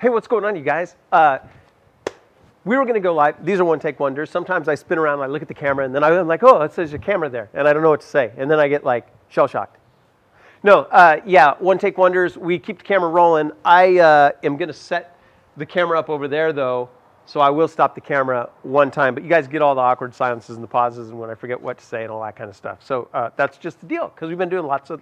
Hey, what's going on, you guys? We were going to go live. These are one-take wonders. Sometimes I spin around and I look at the camera, and then I'm like, oh, it says a camera there, and I don't know what to say. And then I get like shell-shocked. No, yeah, one-take wonders. We keep the camera rolling. I am going to set the camera up over there, though, so I will stop the camera one time. But you guys get all the awkward silences and the pauses and when I forget what to say and all that kind of stuff. So that's just the deal, because we've been doing lots of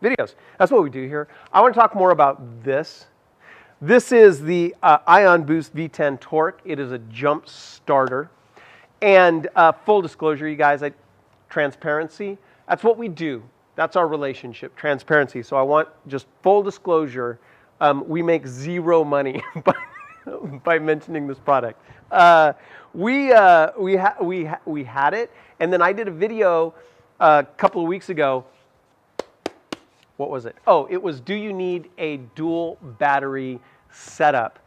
videos. That's what we do here. I want to talk more about this. This is the iOnBoost V10 Torque. It is a jump starter. And full disclosure, you guys, transparency, that's what we do. That's our relationship, transparency. So I want just full disclosure. We make zero money by mentioning this product. We had it, and then I did a video a couple of weeks ago. What was it? Oh, it was, do you need a dual battery setup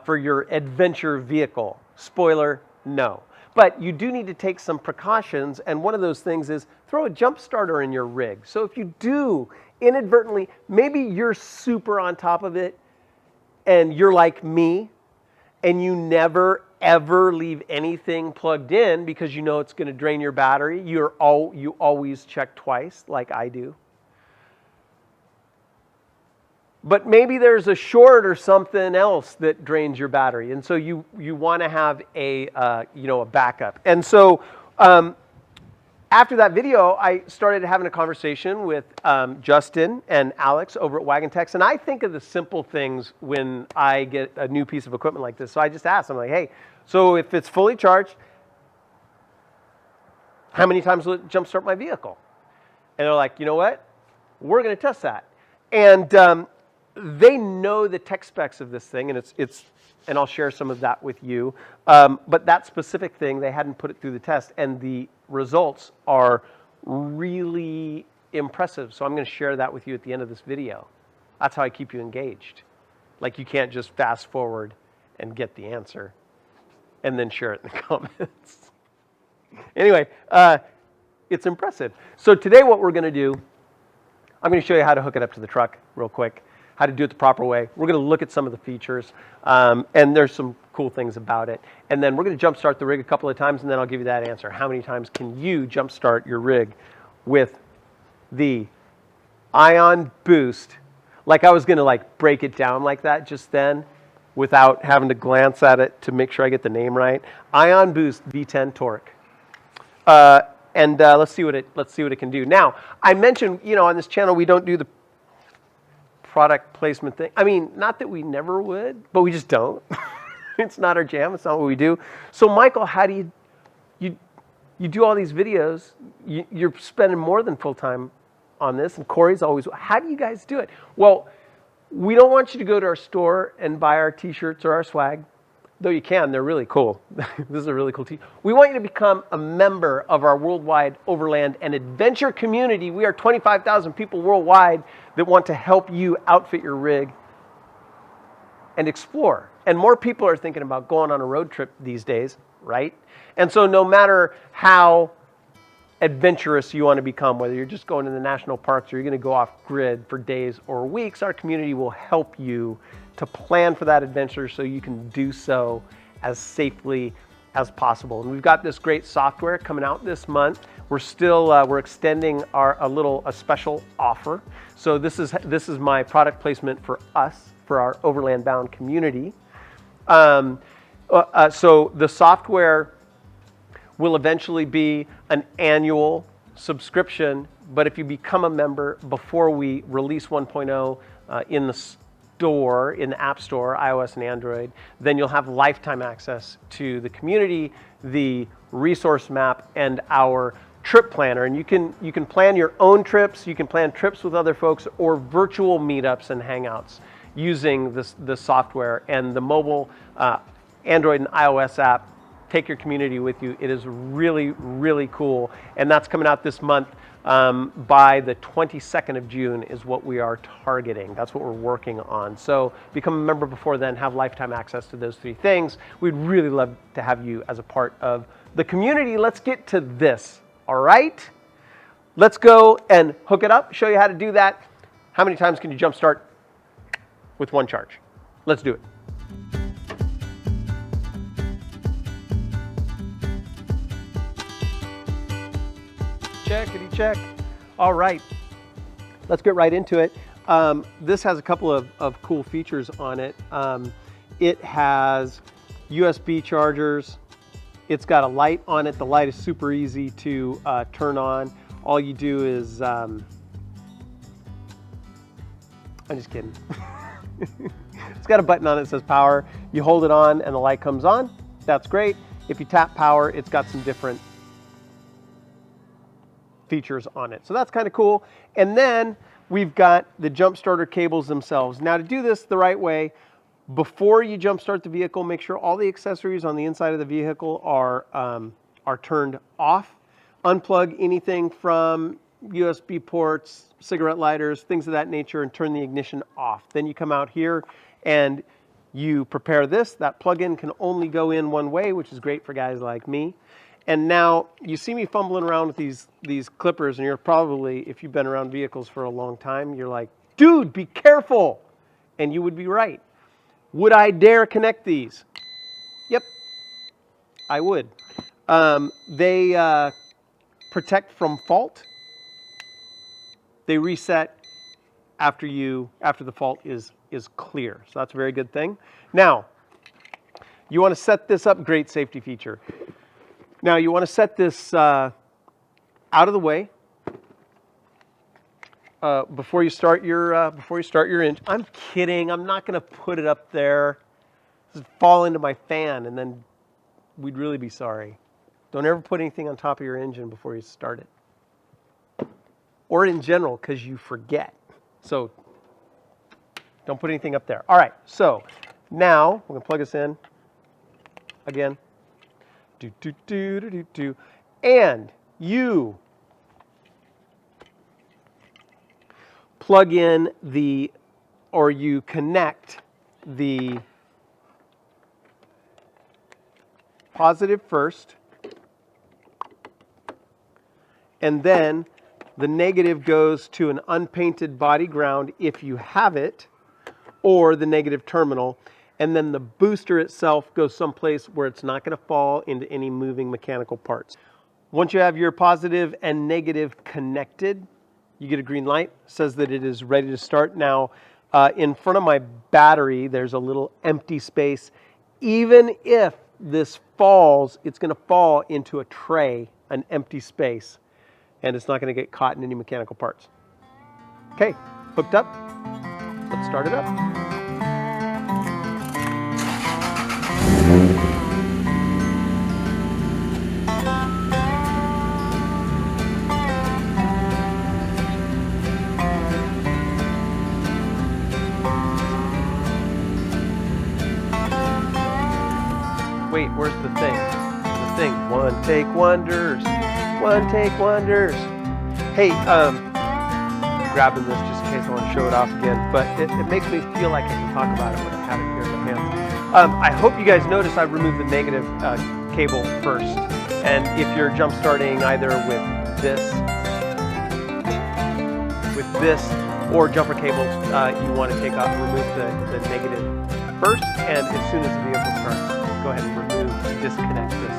for your adventure vehicle? Spoiler, no. But you do need to take some precautions, and one of those things is throw a jump starter in your rig. So if you do inadvertently, maybe you're super on top of it, and you're like me, and you never ever leave anything plugged in because you know it's going to drain your battery. You always check twice, like I do. But maybe there's a short or something else that drains your battery, and so you want to have a a backup. And so after that video, I started having a conversation with Justin and Alex over at Wagon Techs, and I think of the simple things when I get a new piece of equipment like this. So I just asked them, like, hey, so if it's fully charged, how many times will it jumpstart my vehicle? And they're like, you know what? We're going to test that. And they know the tech specs of this thing, and and I'll share some of that with you. But that specific thing, they hadn't put it through the test, and the results are really impressive. So I'm going to share that with you at the end of this video. That's how I keep you engaged. Like, you can't just fast forward and get the answer and then share it in the comments. Anyway, it's impressive. So today what we're going to do, I'm going to show you how to hook it up to the truck real quick, how to do it the proper way. We're going to look at some of the features, and there's some cool things about it. And then we're going to jumpstart the rig a couple of times, and then I'll give you that answer. How many times can you jumpstart your rig with the iOnBoost? Like, I was going to break it down like that just then without having to glance at it to make sure I get the name right. iOnBoost V10 Torque. And let's see what it can do. Now, I mentioned, on this channel we don't do the product placement thing. I mean, not that we never would, but we just don't. It's not our jam. It's not what we do. So, Michael, how do you do all these videos? You're spending more than full time on this, and Corey's always. How do you guys do it? Well, we don't want you to go to our store and buy our T-shirts or our swag, though you can. They're really cool. This is a really cool T-shirt. We want you to become a member of our worldwide overland and adventure community. We are 25,000 people worldwide that want to help you outfit your rig and explore. And more people are thinking about going on a road trip these days, right? And so no matter how adventurous you want to become, whether you're just going to the national parks or you're going to go off grid for days or weeks, our community will help you to plan for that adventure so you can do so as safely as possible. And we've got this great software coming out this month. We're still we're extending a special offer. So this is my product placement for us, for our Overland Bound community. So the software will eventually be an annual subscription, but if you become a member before we release 1.0 in the App Store, iOS and Android, then you'll have lifetime access to the community, the resource map, and our trip planner. And you can plan your own trips, you can plan trips with other folks, or virtual meetups and hangouts using the software and the mobile Android and iOS app. Take your community with you. It is really, really cool. And that's coming out this month. By the 22nd of June is what we are targeting. That's what we're working on. So become a member before then, have lifetime access to those three things. We'd really love to have you as a part of the community. Let's get to this, all right? Let's go and hook it up, show you how to do that. How many times can you jumpstart with one charge? Let's do it. Checkity check. All right, let's get right into it. This has a couple of cool features on it. It has USB chargers. It's got a light on it. The light is super easy to turn on. All you do is, I'm just kidding. It's got a button on it that says power. You hold it on and the light comes on. That's great. If you tap power, it's got some different features on it. So that's kind of cool. And then we've got the jump starter cables themselves. Now to do this the right way, before you jump start the vehicle, make sure all the accessories on the inside of the vehicle are turned off. Unplug anything from USB ports, cigarette lighters, things of that nature, and turn the ignition off. Then you come out here and you prepare this. That plug-in can only go in one way, which is great for guys like me. And now you see me fumbling around with these clippers, and you're probably, if you've been around vehicles for a long time, you're like, dude, be careful. And you would be right. Would I dare connect these? Yep, I would. They protect from fault. They reset after the fault is clear. So that's a very good thing. Now, you want to set this up, great safety feature. Now you want to set this out of the way before you start your engine. I'm kidding. I'm not going to put it up there. This would fall into my fan, and then we'd really be sorry. Don't ever put anything on top of your engine before you start it, or in general, because you forget. So don't put anything up there. All right. So now we're going to plug this in again. And you plug in you connect the positive first, and then the negative goes to an unpainted body ground if you have it, or the negative terminal. And then the booster itself goes someplace where it's not going to fall into any moving mechanical parts. Once you have your positive and negative connected, you get a green light, says that it is ready to start. Now, in front of my battery, there's a little empty space. Even if this falls, it's going to fall into a tray, an empty space, and it's not going to get caught in any mechanical parts. Okay, hooked up. Let's start it up. Wait, where's the thing? The thing. One take wonders. One take wonders. Hey, grabbing this just in case I want to show it off again, but it makes me feel like I can talk about it when I have it here in my hands. I hope you guys notice I removed the negative cable first. And if you're jump starting either with this or jumper cables, you want to remove the negative first, and as soon as the vehicle starts, go ahead and disconnect this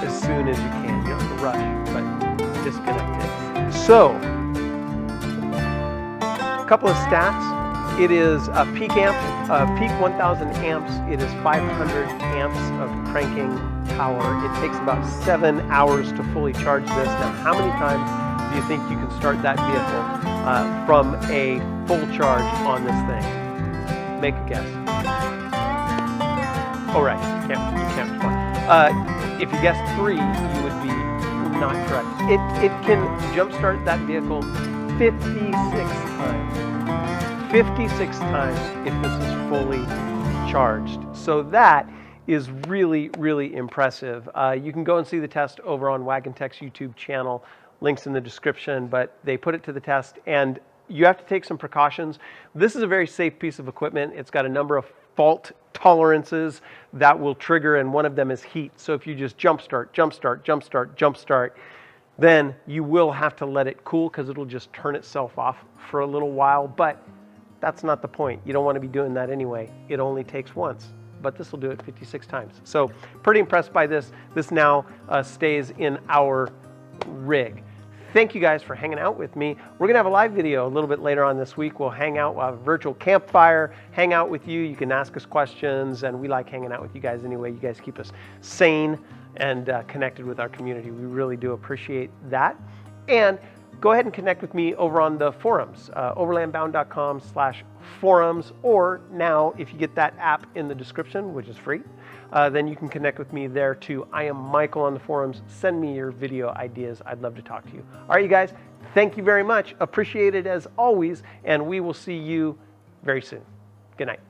as soon as you can. You don't have to rush, but disconnect it. So, a couple of stats. It is a peak 1,000 amps. It is 500 amps of cranking power. It takes about 7 hours to fully charge this. Now, how many times do you think you can start that vehicle from a full charge on this thing? Make a guess. Oh, right, you can't respond. If you guessed 3, you would be not correct. It can jumpstart that vehicle 56 times. 56 times if this is fully charged. So that is really, really impressive. You can go and see the test over on Wagon Tech's YouTube channel. Links in the description, but they put it to the test, and you have to take some precautions. This is a very safe piece of equipment. It's got a number of fault tolerances that will trigger, and one of them is heat. So if you just jumpstart, then you will have to let it cool because it'll just turn itself off for a little while. But that's not the point. You don't want to be doing that anyway. It only takes once, but this will do it 56 times. So pretty impressed by this. This now stays in our rig. Thank you guys for hanging out with me. We're gonna have a live video a little bit later on this week. We'll hang out, we'll have a virtual campfire, hang out with you. You can ask us questions, and we like hanging out with you guys anyway. You guys keep us sane and connected with our community. We really do appreciate that. And go ahead and connect with me over on the forums, overlandbound.com/forums, or now if you get that app in the description, which is free, then you can connect with me there too. I am Michael on the forums. Send me your video ideas. I'd love to talk to you. All right, you guys, thank you very much. Appreciate it as always, and we will see you very soon. Good night.